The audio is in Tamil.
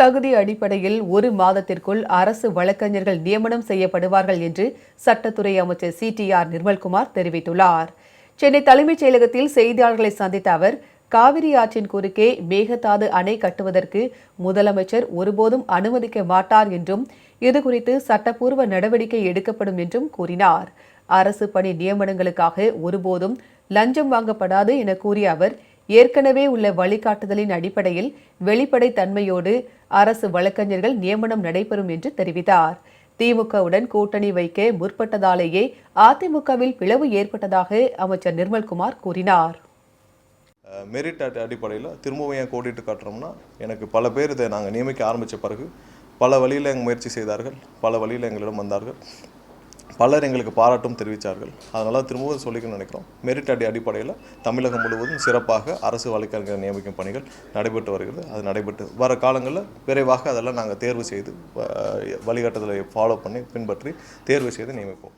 தகுதி அடிப்படையில் 1 மாதத்திற்குள் அரசு வழக்கறிஞர்கள் நியமனம் செய்யப்படுவார்கள் என்று சட்டத்துறை அமைச்சர் CTR நிர்மல்குமார் தெரிவித்துள்ளார். சென்னை தலைமைச் செயலகத்தில் செய்தியாளர்களை சந்தித்த அவர், காவிரி ஆற்றின் குறுக்கே மேகதாது அணை கட்டுவதற்கு முதலமைச்சர் ஒருபோதும் அனுமதிக்க மாட்டார் என்றும், இதுகுறித்து சட்டப்பூர்வ நடவடிக்கை எடுக்கப்படும் என்றும் கூறினார். அரசு பணி நியமனங்களுக்காக ஒருபோதும் லஞ்சம் வாங்கப்படாது என கூறிய அவர், ஏற்கனவே உள்ள வழிகாட்டுதலின் அடிப்படையில் வெளிப்படைத் தன்மையோடு அரசு வழக்கறிஞர்கள் நியமனம் நடைபெறும் என்று தெரிவித்தார். திமுகவுடன் கூட்டணி வைக்க முற்பட்டதாலேயே அதிமுகவில் பிளவு ஏற்பட்டதாக அமைச்சர் நிர்மல்குமார் கூறினார். மெரிட் அடிப்படையில் திரும்பவும் ஏன் கோடிட்டு காட்டுறோம்னா, எனக்கு பல பேர் இதை நாங்கள் நியமிக்க ஆரம்பித்த பிறகு பல வழியில் எங்கள் முயற்சி செய்தார்கள், பல வழியில் எங்களிடம் வந்தார்கள், பலர் எங்களுக்கு பாராட்டும் தெரிவித்தார்கள். அதனால் திரும்பவும் சொல்லிக்கணும்னு நினைக்கிறோம். மெரிட் அடிப்படையில் தமிழகம் முழுவதும் சிறப்பாக அரசு வழக்கறிஞர் நியமிக்கும் பணிகள் நடைபெற்று வருகிறது. அது நடைபெற்று வர காலங்களில் விரைவாக அதெல்லாம் நாங்கள் தேர்வு செய்து வழிகாட்டுதலை ஃபாலோ பண்ணி பின்பற்றி தேர்வு செய்து நியமிப்போம்.